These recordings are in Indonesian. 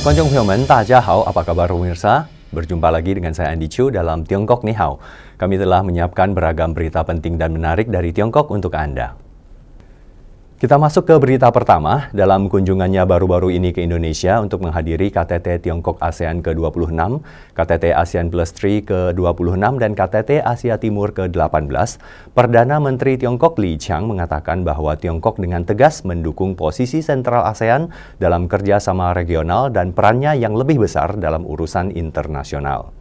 Konjong Hyomen, Tajahau, apa kabar pemirsa? Berjumpa lagi dengan saya Andy Chu dalam Tiongkok Ni Hao. Kami telah menyiapkan beragam berita penting dan menarik dari Tiongkok untuk Anda. Kita masuk ke berita pertama. Dalam kunjungannya baru-baru ini ke Indonesia untuk menghadiri KTT Tiongkok ASEAN ke-26, KTT ASEAN Plus 3 ke-26, dan KTT Asia Timur ke-18, Perdana Menteri Tiongkok Li Qiang mengatakan bahwa Tiongkok dengan tegas mendukung posisi sentral ASEAN dalam kerjasama regional dan perannya yang lebih besar dalam urusan internasional.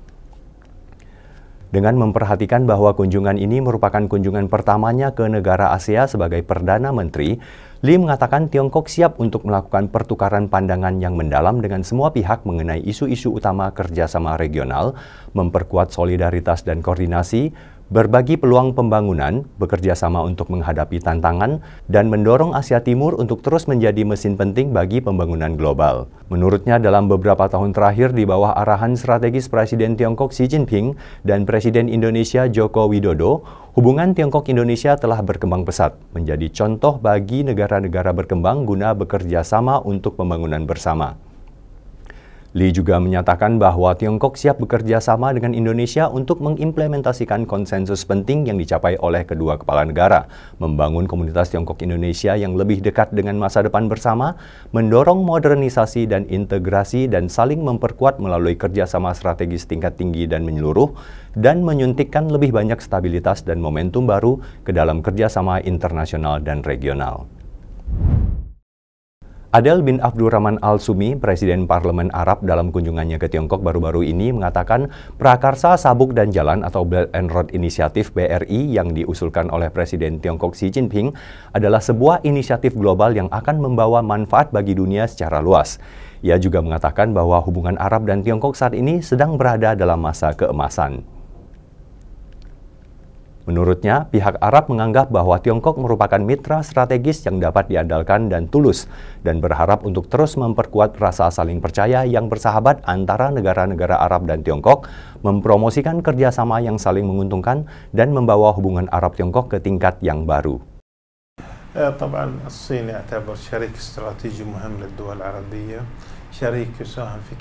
Dengan memperhatikan bahwa kunjungan ini merupakan kunjungan pertamanya ke negara Asia sebagai Perdana Menteri, Lee mengatakan Tiongkok siap untuk melakukan pertukaran pandangan yang mendalam dengan semua pihak mengenai isu-isu utama kerjasama regional, memperkuat solidaritas dan koordinasi, berbagi peluang pembangunan, bekerja sama untuk menghadapi tantangan, dan mendorong Asia Timur untuk terus menjadi mesin penting bagi pembangunan global. Menurutnya, dalam beberapa tahun terakhir di bawah arahan strategis Presiden Tiongkok Xi Jinping dan Presiden Indonesia Joko Widodo, hubungan Tiongkok-Indonesia telah berkembang pesat, menjadi contoh bagi negara-negara berkembang guna bekerja sama untuk pembangunan bersama. Lee juga menyatakan bahwa Tiongkok siap bekerja sama dengan Indonesia untuk mengimplementasikan konsensus penting yang dicapai oleh kedua kepala negara, membangun komunitas Tiongkok-Indonesia yang lebih dekat dengan masa depan bersama, mendorong modernisasi dan integrasi dan saling memperkuat melalui kerjasama strategis tingkat tinggi dan menyeluruh, dan menyuntikkan lebih banyak stabilitas dan momentum baru ke dalam kerjasama internasional dan regional. Adel bin Abdurrahman Al-Sumi, Presiden Parlemen Arab dalam kunjungannya ke Tiongkok baru-baru ini mengatakan prakarsa sabuk dan jalan atau Belt and Road Initiative BRI yang diusulkan oleh Presiden Tiongkok Xi Jinping adalah sebuah inisiatif global yang akan membawa manfaat bagi dunia secara luas. Ia juga mengatakan bahwa hubungan Arab dan Tiongkok saat ini sedang berada dalam masa keemasan. Menurutnya, pihak Arab menganggap bahwa Tiongkok merupakan mitra strategis yang dapat diandalkan dan tulus, dan berharap untuk terus memperkuat rasa saling percaya yang bersahabat antara negara-negara Arab dan Tiongkok, mempromosikan kerjasama yang saling menguntungkan, dan membawa hubungan Arab-Tiongkok ke tingkat yang baru. طبعا الصين يعتبر شريك استراتيجي مهم للدول العربية، شريك يساهم في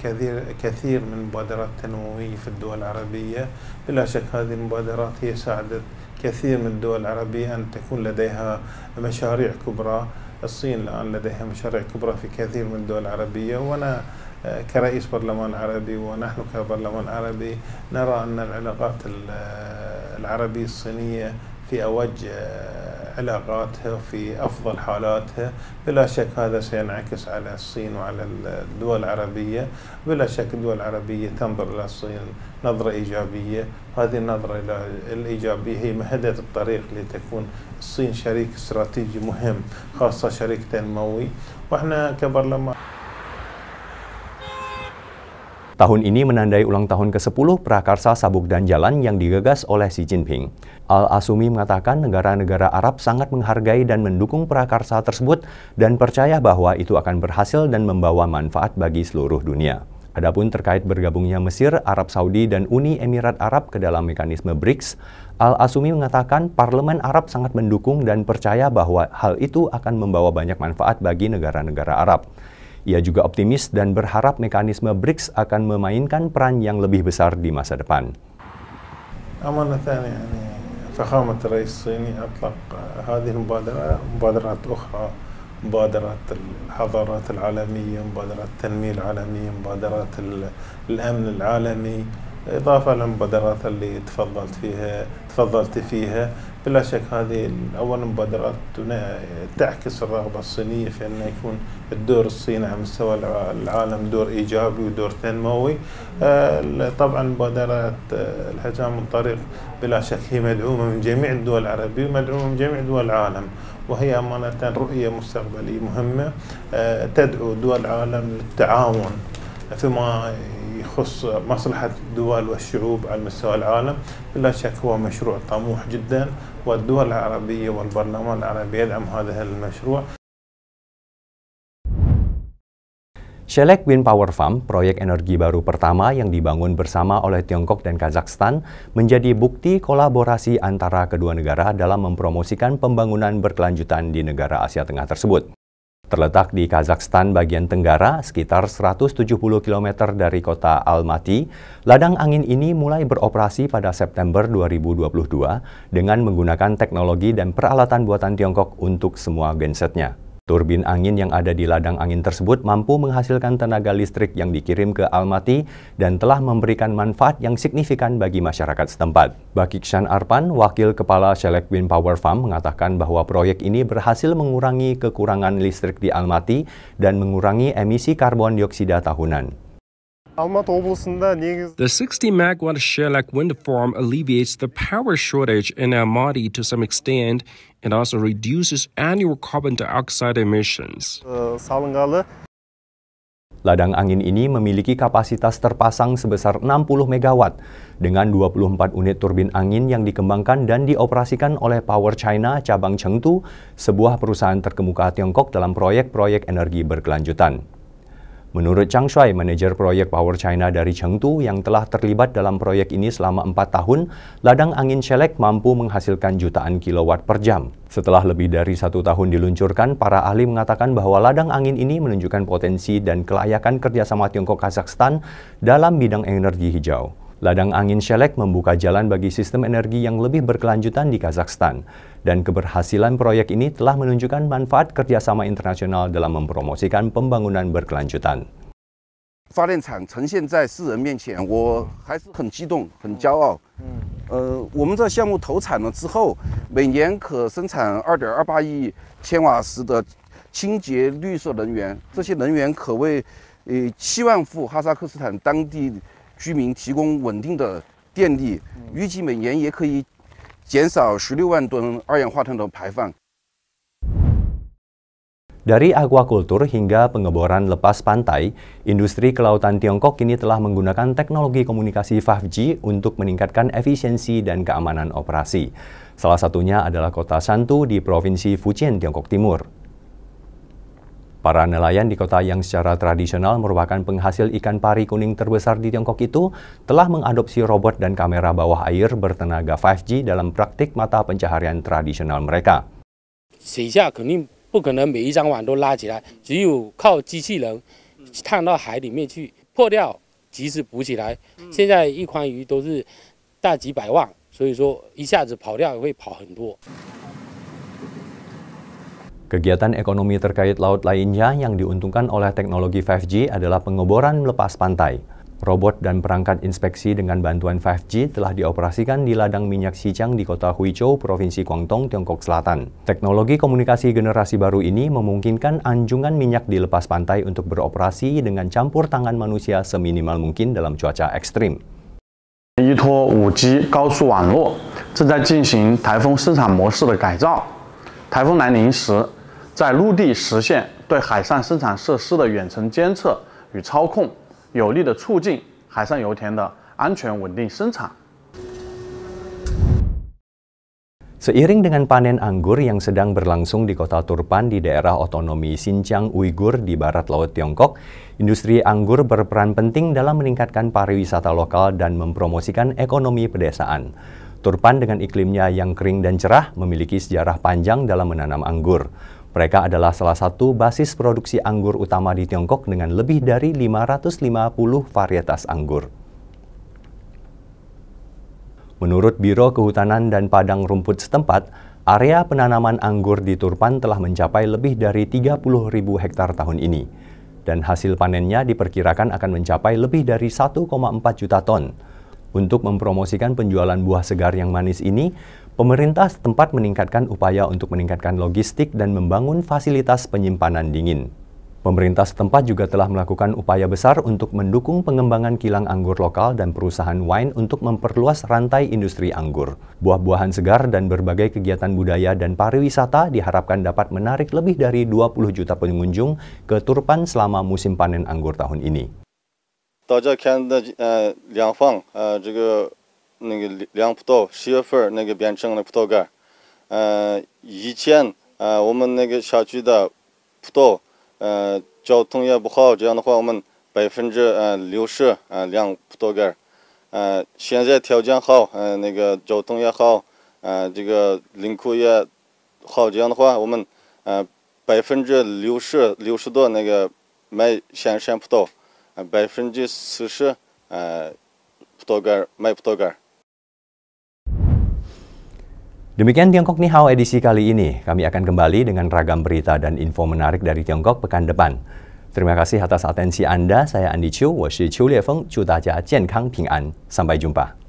كثير من المبادرات التنموية في الدول العربية. بلا شك هذه المبادرات هي ساعدت كثير من الدول العربية أن تكون لديها مشاريع كبرى. الصين الآن لديها مشاريع كبرى في كثير من الدول العربية، وأنا كرئيس برلمان عربي ونحن كبرلمان عربي نرى أن العلاقات العربية الصينية في أوج علاقاتها في أفضل حالاتها. بلا شك هذا سينعكس على الصين وعلى الدول العربية. بلا شك الدول العربية تنظر إلى الصين نظرة إيجابية. هذه النظرة الإيجابية هي مهدت الطريق لتكون الصين شريك استراتيجي مهم، خاصة شريك تنموي. وإحنا كبرلمان Tahun ini menandai ulang tahun ke-10 prakarsa sabuk dan jalan yang digagas oleh Xi Jinping. Al-Asumi mengatakan negara-negara Arab sangat menghargai dan mendukung prakarsa tersebut dan percaya bahwa itu akan berhasil dan membawa manfaat bagi seluruh dunia. Adapun terkait bergabungnya Mesir, Arab Saudi, dan Uni Emirat Arab ke dalam mekanisme BRICS, Al-Asumi mengatakan Parlemen Arab sangat mendukung dan percaya bahwa hal itu akan membawa banyak manfaat bagi negara-negara Arab. Ia juga optimis dan berharap mekanisme BRICS akan memainkan peran yang lebih besar di masa depan. فخامة الرئيس الصيني أطلق هذه المبادرة مبادرات أخرى، مبادرات الحضارات العالمية، مبادرات التنمية العالمية، مبادرات الأمن العالمي، إضافة للمبادرات اللي تفضلت فيها. بلا شك هذه أول مبادرات تعكس الرغبة الصينية في أن يكون الدور الصيني على مستوى العالم دور إيجابي ودور تنموي. طبعا مبادرات الحجام الطريق بلا شك هي مدعومة من جميع الدول العربية ومدعومة من جميع دول العالم، وهي أمانة رؤية مستقبلية مهمة تدعو دول العالم للتعاون فيما يخص مصلحة الدول والشعوب على مستوى العالم. بلا شك هو مشروع طموح جدا، والدول العربية والبرلمان العربي يدعم هذا المشروع. Shelek Wind Power Farm, proyek energi baru pertama yang dibangun bersama oleh Tiongkok dan Kazakhstan, menjadi bukti kolaborasi antara kedua negara dalam mempromosikan pembangunan berkelanjutan di negara Asia Tengah tersebut. Terletak di Kazakhstan bagian tenggara, sekitar 170 km dari kota Almaty, ladang angin ini mulai beroperasi pada September 2022 dengan menggunakan teknologi dan peralatan buatan Tiongkok untuk semua gensetnya. Turbin angin yang ada di ladang angin tersebut mampu menghasilkan tenaga listrik yang dikirim ke Almaty dan telah memberikan manfaat yang signifikan bagi masyarakat setempat. Bakiksan Arpan, Wakil Kepala Shelek Wind Power Farm, mengatakan bahwa proyek ini berhasil mengurangi kekurangan listrik di Almaty dan mengurangi emisi karbon dioksida tahunan. The 60 megawatt Shelek wind farm alleviates the power shortage in Almaty to some extent and also reduces annual carbon dioxide emissions. Ladang angin ini memiliki kapasitas terpasang sebesar 60 megawatt dengan 24 unit turbin angin yang dikembangkan dan dioperasikan oleh Power China cabang Chengdu, sebuah perusahaan terkemuka Tiongkok dalam proyek-proyek energi berkelanjutan. Menurut Chang Shuai, manajer proyek Power China dari Chengdu yang telah terlibat dalam proyek ini selama 4 tahun, ladang angin Shelek mampu menghasilkan jutaan kilowatt per jam. Setelah lebih dari 1 tahun diluncurkan, para ahli mengatakan bahwa ladang angin ini menunjukkan potensi dan kelayakan kerjasama Tiongkok-Kazakhstan dalam bidang energi hijau. Ladang angin Shelek membuka jalan bagi sistem energi yang lebih berkelanjutan di Kazakhstan, dan keberhasilan proyek ini telah menunjukkan manfaat kerjasama internasional dalam mempromosikan pembangunan berkelanjutan. 发电厂呈现在世人面前，我还是很激动、很骄傲。我们这项目投产了之后，每年可生产2.28亿千瓦时的清洁绿色能源，这些能源可为7万户哈萨克斯坦当地居民提供稳定的电力，预计每年也可以减少16万吨二氧化碳的排放。 Dari aquakultur hingga pengeboran lepas pantai, industri kelautan Tiongkok kini telah menggunakan teknologi komunikasi 5G untuk meningkatkan efisiensi dan keamanan operasi. Salah satunya adalah kota Shantou di Provinsi Fujian, Tiongkok Timur. Para nelayan di kota yang secara tradisional merupakan penghasil ikan pari kuning terbesar di Tiongkok itu telah mengadopsi robot dan kamera bawah air bertenaga 5G dalam praktik mata pencaharian tradisional mereka. 不可能每一张网都拉起来，只有靠机器人探到海里面去破掉，及时补起来。现在一筐鱼都是大几百万，所以说一下子跑掉会跑很多。 Kegiatan ekonomi terkait laut lainnya yang diuntungkan oleh teknologi 5G adalah pengeboran lepas pantai. Robot dan perangkat inspeksi dengan bantuan 5G telah dioperasikan di ladang minyak Xizang di kota Huizhou, Provinsi Guangdong, Tiongkok Selatan. Teknologi komunikasi generasi baru ini memungkinkan anjungan minyak di lepas pantai untuk beroperasi dengan campur tangan manusia seminimal mungkin dalam cuaca ekstrim. 依托5G 高速网络，正在进行台风生产模式的改造。台风来临时，在陆地实现对海上生产设施的远程监测与操控。 有力的促进海上油田的安全稳定生产。 Seiring dengan panen anggur yang sedang berlangsung di kota Turpan di daerah otonomi Xinjiang Uighur di barat laut Tiongkok, industri anggur berperan penting dalam meningkatkan pariwisata lokal dan mempromosikan ekonomi pedesaan. Turpan dengan iklimnya yang kering dan cerah memiliki sejarah panjang dalam menanam anggur. Mereka adalah salah satu basis produksi anggur utama di Tiongkok dengan lebih dari 550 varietas anggur. Menurut Biro Kehutanan dan Padang Rumput setempat, area penanaman anggur di Turpan telah mencapai lebih dari 30.000 hektar tahun ini. Dan hasil panennya diperkirakan akan mencapai lebih dari 1,4 juta ton. Untuk mempromosikan penjualan buah segar yang manis ini, pemerintah setempat meningkatkan upaya untuk meningkatkan logistik dan membangun fasilitas penyimpanan dingin. Pemerintah setempat juga telah melakukan upaya besar untuk mendukung pengembangan kilang anggur lokal dan perusahaan wine untuk memperluas rantai industri anggur. Buah-buahan segar dan berbagai kegiatan budaya dan pariwisata diharapkan dapat menarik lebih dari 20 juta pengunjung ke Turpan selama musim panen anggur tahun ini. 到这看的两方这个那个两葡萄10月份那个变成了葡萄干，以前我们那个小区的葡萄交通也不好，这样的话我们60%两葡萄干。现在条件好，那个交通也好，这个领库也好，这样的话我们60%多那个卖鲜葡萄，40%葡萄干卖葡萄干。Demikian Tiongkok Ni Hao edisi kali ini. Kami akan kembali dengan ragam berita dan info menarik dari Tiongkok pekan depan. Terima kasih atas atensi Anda. Saya Andy Chiu, 我是邱烈峰，祝大家健康平安，sampai jumpa.